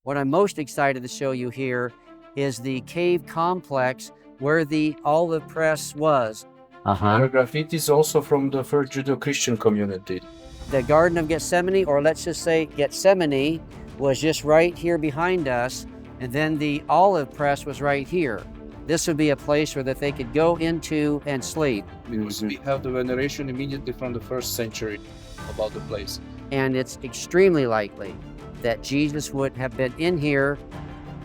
What I'm most excited to show you here is the cave complex where the olive press was. The graffiti is also from the first Judeo-Christian community. The Garden of Gethsemane, or let's just say Gethsemane, was just right here behind us, and then the olive press was right here. This would be a place where that they could go into and sleep. Because we have the veneration immediately from the first century about the place. And it's extremely likely that Jesus would have been in here,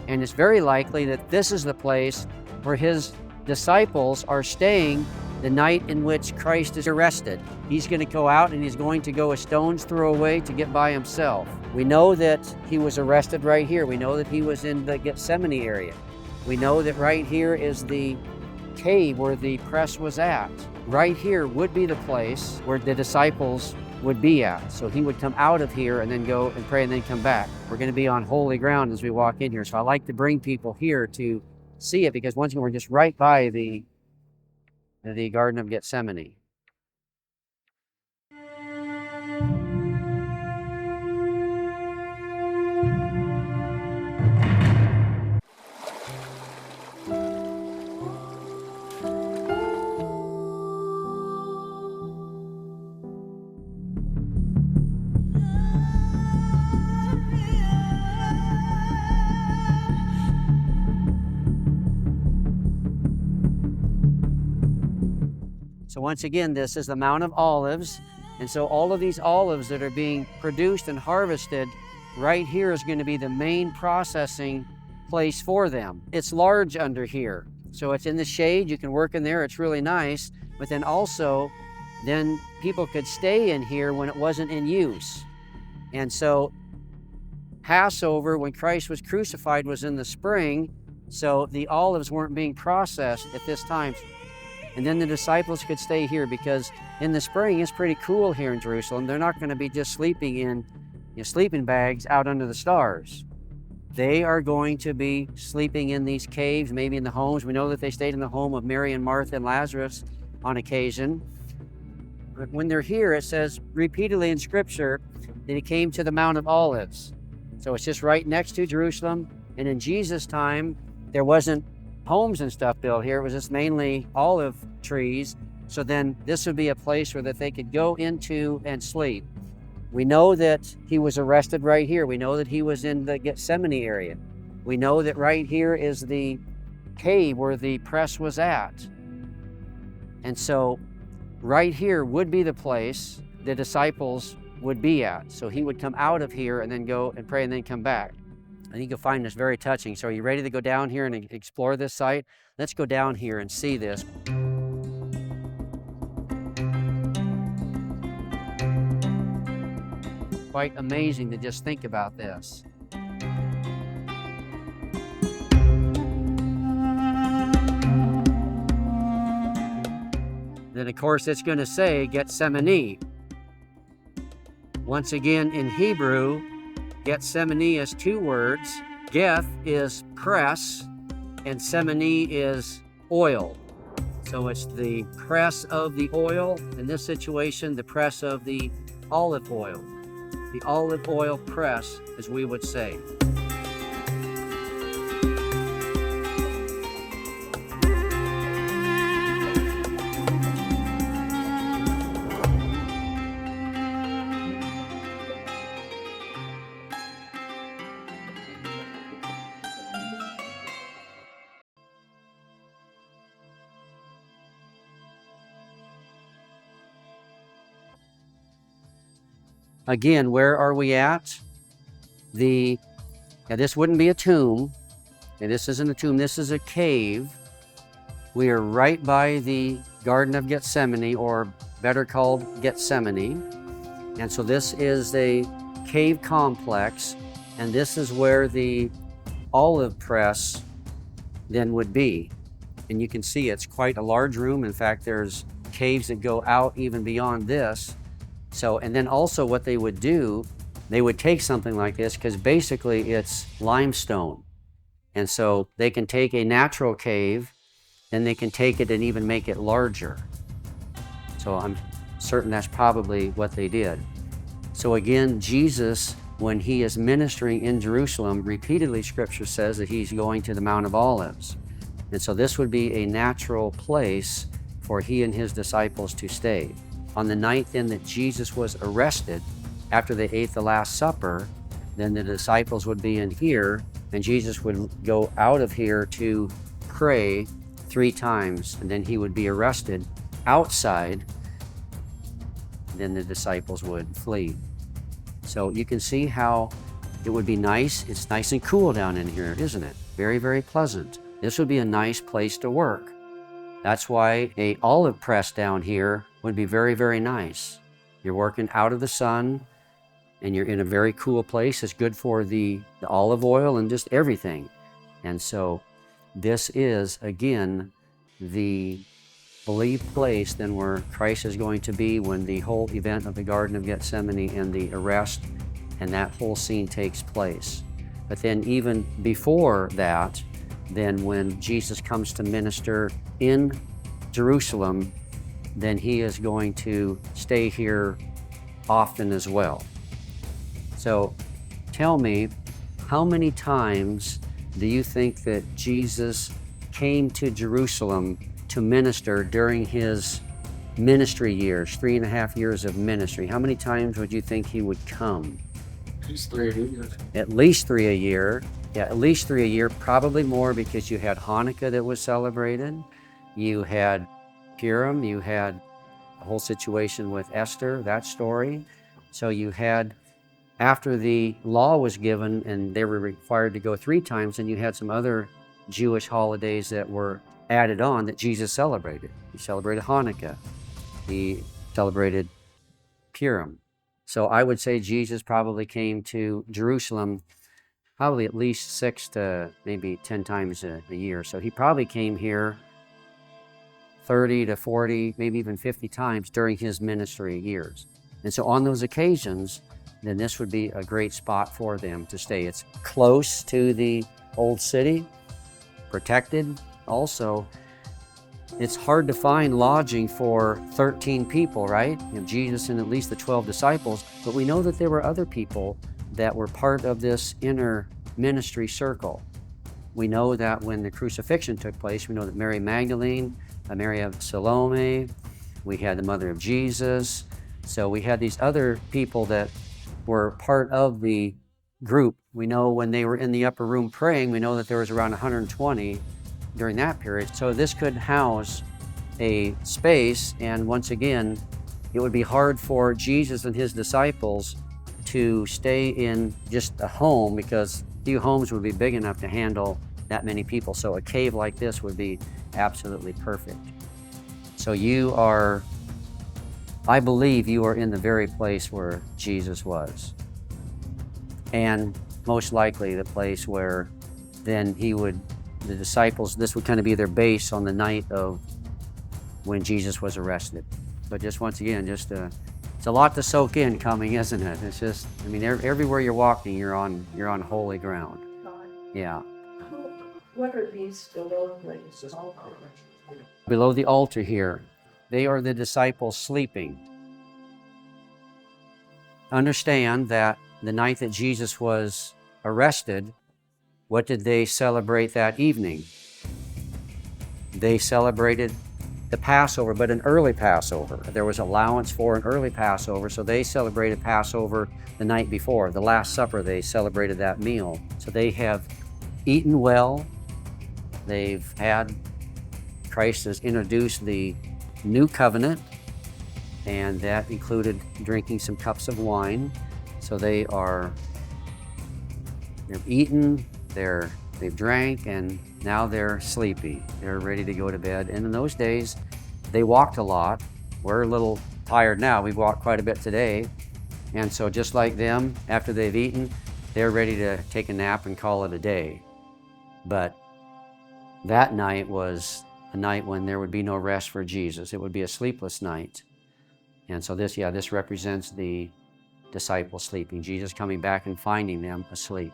and it's very likely that this is the place where his disciples are staying the night in which Christ is arrested. He's going to go out and he's going to go a stone's throw away to get by himself. We know that he was arrested right here. We know that he was in the Gethsemane area. We know that right here is the cave where the press was at. Right here would be the place where the disciples would be at. So he would come out of here and then go and pray and then come back. We're going to be on holy ground as we walk in here. So I like to bring people here to see it, because once again, we're just right by the Garden of Gethsemane. So once again, this is the Mount of Olives. And so all of these olives that are being produced and harvested, right here is going to be the main processing place for them. It's large under here. So it's in the shade, you can work in there, it's really nice. But then also, then people could stay in here when it wasn't in use. And so Passover, when Christ was crucified, was in the spring. So the olives weren't being processed at this time. And then the disciples could stay here, because in the spring it's pretty cool here in Jerusalem. They're not going to be just sleeping in sleeping bags out under the stars. They are going to be sleeping in these caves, maybe in the homes. We know that they stayed in the home of Mary and Martha and Lazarus on occasion. But when they're here, it says repeatedly in Scripture that he came to the Mount of Olives. So it's just right next to Jerusalem. And in Jesus' time, there wasn't homes and stuff built here. It was just mainly olive trees. So then this would be a place where that they could go into and sleep. We know that he was arrested right here. We know that he was in the Gethsemane area. We know that right here is the cave where the press was at. And so right here would be the place the disciples would be at. So he would come out of here and then go and pray and then come back. I think you'll find this very touching. So are you ready to go down here and explore this site? Let's go down here and see this. Quite amazing to just think about this. Then of course it's going to say Gethsemane. Once again in Hebrew, Gethsemane is two words. Geth is press, and semene is oil. So it's the press of the oil. In this situation, the press of the olive oil. The olive oil press, as we would say. Again, where are we at? Now this wouldn't be a tomb. And this isn't a tomb, this is a cave. We are right by the Garden of Gethsemane, or better called Gethsemane. And so this is a cave complex, and this is where the olive press then would be. And you can see it's quite a large room. In fact, there's caves that go out even beyond this. So, and then also what they would do, they would take something like this, because basically it's limestone. And so they can take a natural cave, and they can take it and even make it larger. So I'm certain that's probably what they did. So again, Jesus when he is ministering in Jerusalem, repeatedly Scripture says that he's going to the Mount of Olives. And so this would be a natural place for he and his disciples to stay. On the night then that Jesus was arrested, after they ate the Last Supper, then the disciples would be in here, and Jesus would go out of here to pray 3 times, and then he would be arrested outside, and then the disciples would flee. So you can see how it would be nice. It's nice and cool down in here, isn't it? Very, very pleasant. This would be a nice place to work. That's why an olive press down here would be very, very nice. You're working out of the sun, and you're in a very cool place. It's good for the olive oil and just everything. And so this is, again, the believed place then where Christ is going to be when the whole event of the Garden of Gethsemane and the arrest and that whole scene takes place. But then even before that, then when Jesus comes to minister in Jerusalem, then he is going to stay here often as well. So tell me, how many times do you think that Jesus came to Jerusalem to minister during his ministry years, 3.5 years of ministry? How many times would you think he would come? At least 3 a year. At least 3 a year. Yeah, at least 3 a year, probably more, because you had Hanukkah that was celebrated. You had Purim, you had the whole situation with Esther, that story. So you had, after the law was given and they were required to go 3 times, and you had some other Jewish holidays that were added on that Jesus celebrated. He celebrated Hanukkah. He celebrated Purim. So I would say Jesus probably came to Jerusalem probably at least 6 to maybe 10 times a year. So he probably came here 30 to 40, maybe even 50 times during his ministry years. And so on those occasions, then this would be a great spot for them to stay. It's close to the old city, protected. Also, it's hard to find lodging for 13 people, right? You know, Jesus and at least the 12 disciples, but we know that there were other people that were part of this inner ministry circle. We know that when the crucifixion took place, we know that Mary Magdalene, Mary of Salome, we had the mother of Jesus. So we had these other people that were part of the group. We know when they were in the upper room praying, we know that there was around 120 during that period. So this could house a space, and once again, it would be hard for Jesus and his disciples to stay in just a home, because few homes would be big enough to handle that many people. So a cave like this would be absolutely perfect. So you are, I believe you are in the very place where Jesus was. And most likely the place where then he would, the disciples, this would kind of be their base on the night of when Jesus was arrested. But just once again, it's a lot to soak in coming, isn't it? It's just, I mean, everywhere you're walking, you're on holy ground. Yeah. What are these below the altar? Below the altar here, they are the disciples sleeping. Understand that the night that Jesus was arrested, what did they celebrate that evening? They celebrated the Passover, but an early Passover. There was allowance for an early Passover, so they celebrated Passover the night before. The Last Supper, they celebrated that meal. So they have eaten well. They've had, Christ has introduced the new covenant, and that included drinking some cups of wine. So they've eaten, they've drank, and now they're sleepy. They're ready to go to bed. And in those days, they walked a lot. We're a little tired now. We've walked quite a bit today. And so just like them, after they've eaten, they're ready to take a nap and call it a day. But that night was a night when there would be no rest for Jesus. It would be a sleepless night. And so this represents the disciples sleeping, Jesus coming back and finding them asleep.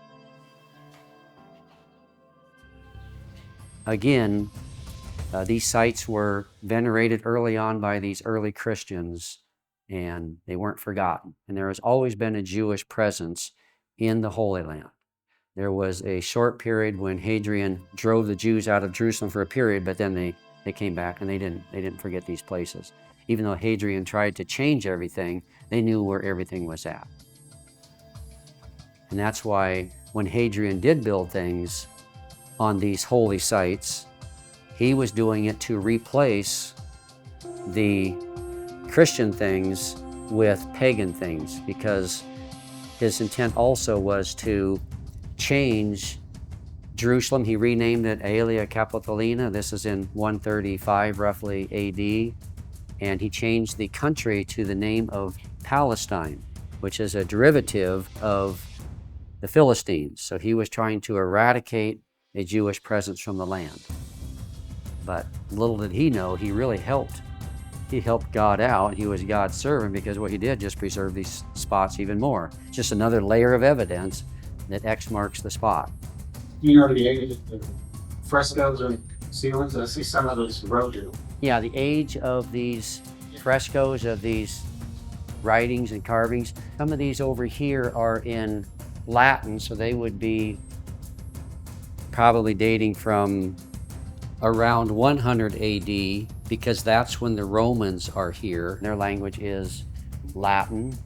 Again, these sites were venerated early on by these early Christians, and they weren't forgotten. And there has always been a Jewish presence in the Holy Land. There was a short period when Hadrian drove the Jews out of Jerusalem for a period, but then they came back and they didn't forget these places. Even though Hadrian tried to change everything, they knew where everything was at. And that's why when Hadrian did build things on these holy sites, he was doing it to replace the Christian things with pagan things, because his intent also was to change Jerusalem. He renamed it Aelia Capitolina. This is in 135 roughly AD. And he changed the country to the name of Palestine, which is a derivative of the Philistines. So he was trying to eradicate a Jewish presence from the land. But little did he know, he really helped. He helped God out. He was God's servant, because what he did just preserve these spots even more. Just another layer of evidence that X marks the spot. You know the age of the frescoes and ceilings? I see some of those eroded. Yeah, the age of these frescoes, of these writings and carvings, some of these over here are in Latin, so they would be probably dating from around 100 AD, because that's when the Romans are here. Their language is Latin.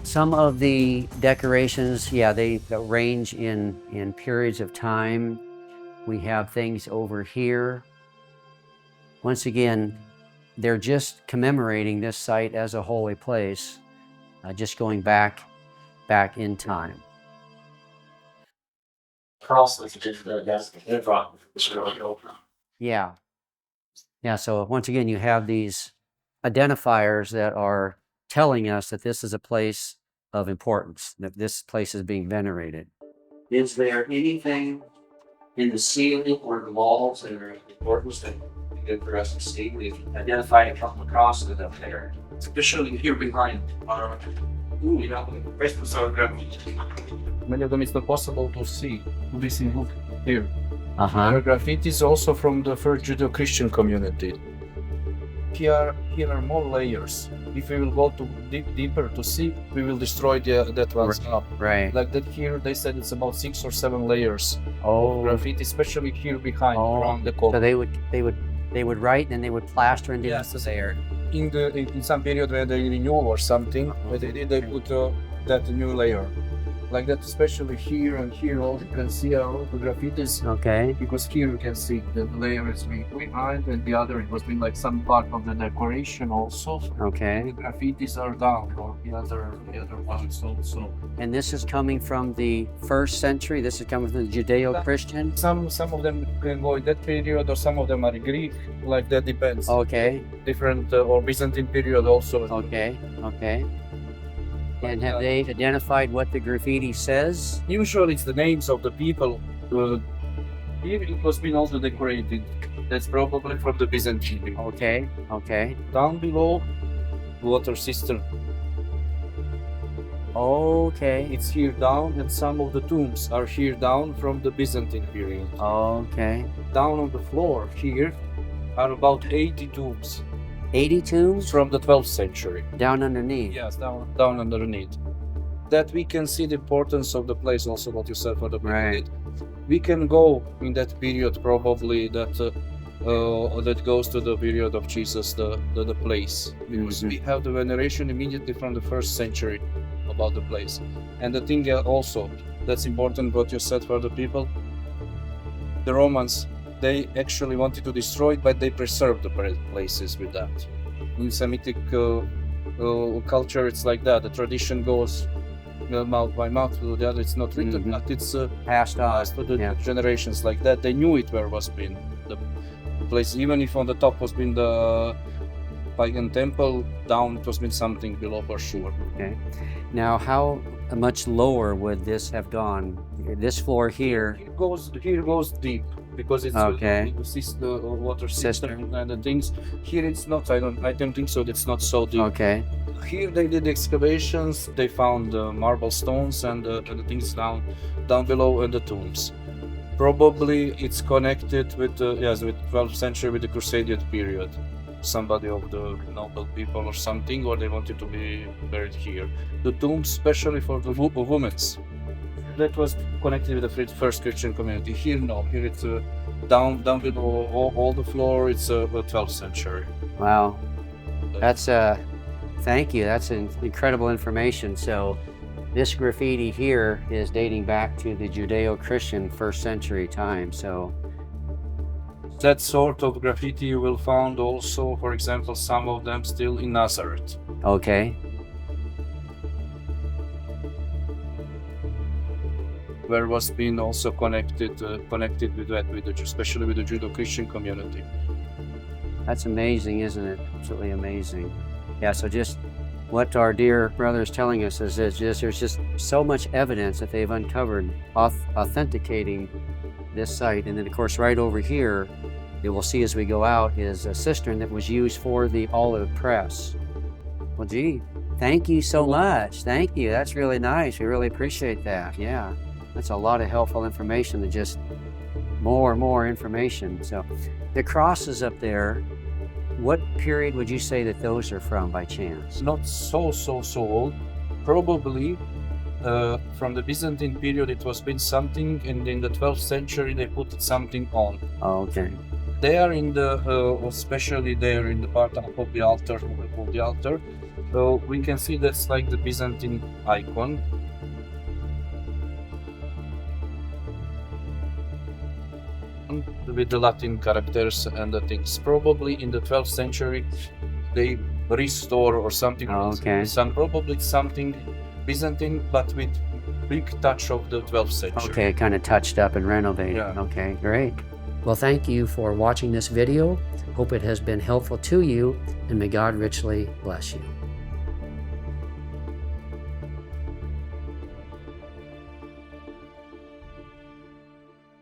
Some of the decorations, yeah, they range in periods of time. We have things over here. Once again, they're just commemorating this site as a holy place, just going back in time. Cross that's just that's rock. It's really open. Yeah. Yeah, so once again, you have these identifiers that are telling us that this is a place of importance, that this place is being venerated. Is there anything in the ceiling or the walls that are important that would be good for us to see? We've identified a couple of crosses up there. Especially here behind are many of them it's not possible to see. Look here. There are graffitis also from the first Judeo-Christian community. Here are more layers. If we will go to deeper to see, we will destroy that one's up. Right. Like that here, they said it's about 6 or 7 layers Oh. of graffiti, especially here behind, Oh. around the So column. they would write and they would plaster and do Yes. this there. In some period when they renew or something, what they did, they put that new layer. Like that, especially here and here, all you can see are all the graffitis. Okay. Because here you can see the layer is behind, and the other it was been like some part of the decoration also. Okay. The graffitis are down, or the other ones also. And this is coming from the 1st century. This is coming from the Judeo-Christian. Some of them can go in that period, or some of them are Greek. Like that depends. Okay. Different or Byzantine period also. Okay. Okay. And have they identified what the graffiti says? Usually it's the names of the people. Here it was been also decorated. That's probably from the Byzantine. Okay. Okay. Down below, water cistern. Okay. It's here down, and some of the tombs are here down from the Byzantine period. Okay. Down on the floor here are about 80 tombs 80 tombs from the 12th century. down underneath. Yes, down underneath. That we can see the importance of the place, also what you said for the Right. period. We can go in that period probably that goes to the period of Jesus, the place. Because we have the veneration immediately from the 1st century about the place. And the thing also that's important what you said for the people, the Romans, they actually wanted to destroy it, but they preserved the places with that. In Semitic culture, it's like that. The tradition goes mouth by mouth to the other. It's not written, but it's Passed on. passed to the generations like that. They knew it where was been the place. Even if on the top was been the pagan temple, down it was been something below for sure. Okay. Now, how much lower would this have gone? This floor here. Here goes deep because it's Okay. the water system and the things. Here it's not. I don't think so. It's not so deep. Okay. Here they did excavations. They found marble stones and the things down below in the tombs. Probably it's connected with with 12th century with the Crusade period. somebody of the noble people or something, or they wanted to be buried here. The tombs, especially for the women, that was connected with the first Christian community. Here, no. Here it's down below all the floor. It's the 12th century. Wow. That's thank you. That's incredible information. So this graffiti here is dating back to the Judeo-Christian first century time. So that sort of graffiti you will find also, for example, some of them still in Nazareth. okay. Where was being also connected with that, especially with the Judeo-Christian community. That's amazing, isn't it? Absolutely amazing. Yeah, so just what our dear brother is telling us is there's just so much evidence that they've uncovered authenticating this site. And then, of course, right over here, you will see as we go out is a cistern that was used for the olive press. Well, gee, thank you so much. Thank you. That's really nice. We really appreciate that. Yeah, that's a lot of helpful information, and just more and more information. So the crosses up there, what period would you say that those are from by chance? Not so old. Probably from the Byzantine period it was been something, and in the 12th century they put something on. Oh, okay. They are in the, especially there in the part of the altar, of the altar. So we can see that's like the Byzantine icon. With the Latin characters and the things. Probably in the 12th century they restore or something. Oh, okay. Probably something Byzantine, but with big touch of the 12th century. Okay, kind of touched up and renovated. Yeah. Okay, great. Well, thank you for watching this video. Hope it has been helpful to you, and may God richly bless you.